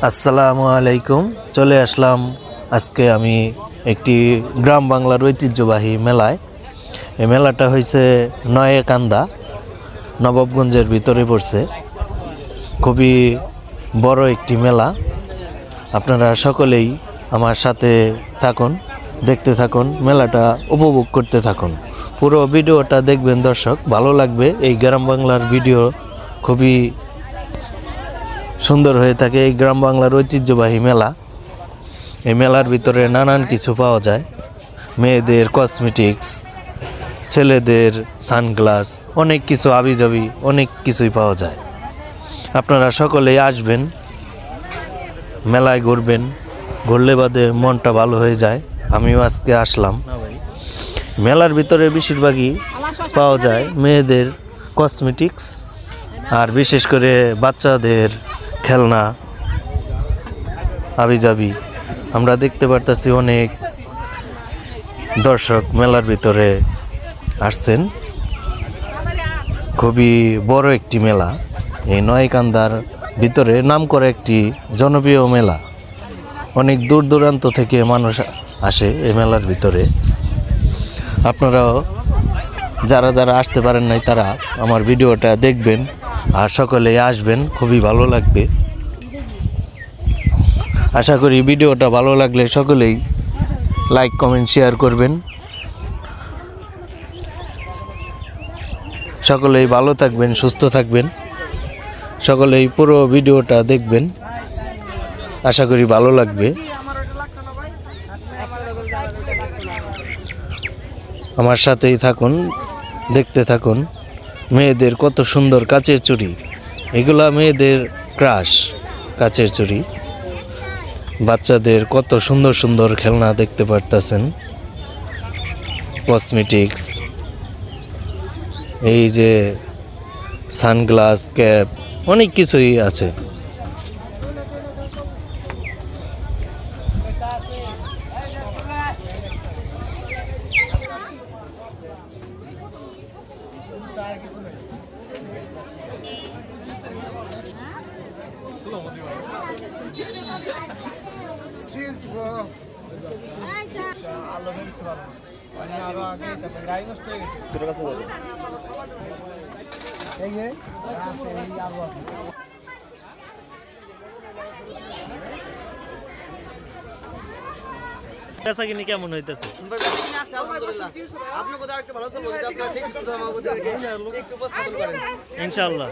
আসসালামু আলাইকুম। চলে আসলাম আজকে আমি একটি গ্রাম বাংলার ঐতিহ্যবাহী মেলায়। এই মেলাটা হয়েছে নয়াকান্দা, নবাবগঞ্জের ভিতরে পড়ছে। খুবই বড় একটি মেলা। আপনারা সকলেই আমার সাথে থাকুন, দেখতে থাকুন, মেলাটা উপভোগ করতে থাকুন। পুরো ভিডিওটা দেখবেন দর্শক, ভালো লাগবে। এই গ্রাম বাংলার ভিডিও খুবই সুন্দর হয়ে থাকে। এই গ্রাম বাংলার ঐতিহ্যবাহী মেলা। এই মেলার ভিতরে নানান কিছু পাওয়া যায়, মেয়েদের কসমেটিক্স, ছেলেদের সানগ্লাস, অনেক কিছু আবিজাবি অনেক কিছুই পাওয়া যায়। আপনারা সকলেই আসবেন, মেলায় ঘুরবেন, ঘুরলে বাদে মনটা ভালো হয়ে যায়। আমিও আজকে আসলাম। মেলার ভিতরে বেশিরভাগই পাওয়া যায় মেয়েদের কসমেটিক্স, আর বিশেষ করে বাচ্চাদের খেলনা আবিজাবি। আমরা দেখতে পারতেছি অনেক দর্শক মেলার ভিতরে আসছেন। খুবই বড় একটি মেলা। এই নয়াকান্দার ভিতরে নামকরা একটি জনপ্রিয় মেলা। অনেক দূর দূরান্ত থেকে মানুষ আসে এই মেলার ভিতরে। আপনারাও যারা যারা আসতে পারেন নাই তারা আমার ভিডিওটা দেখবেন আর সকলেই আসবেন, খুবই ভালো লাগবে। আশা করি ভিডিওটা ভালো লাগলে সকলেই লাইক কমেন্ট শেয়ার করবেন। সকলেই ভালো থাকবেন, সুস্থ থাকবেন। সকলেই পুরো ভিডিওটা দেখবেন, আশা করি ভালো লাগবে। আমার সাথেই থাকুন, দেখতে থাকুন। মেয়েদের কত সুন্দর কাচের চুড়ি, এগুলা মেয়েদের ক্রাশ কাচের চুড়ি। বাচ্চাদের কত সুন্দর সুন্দর খেলনা দেখতে পারতেছেন, কসমেটিক্স, এই যে সানগ্লাস, ক্যাপ, অনেক কিছুই আছে। কিনি কেমন হইতেছে? ইনশাআল্লাহ।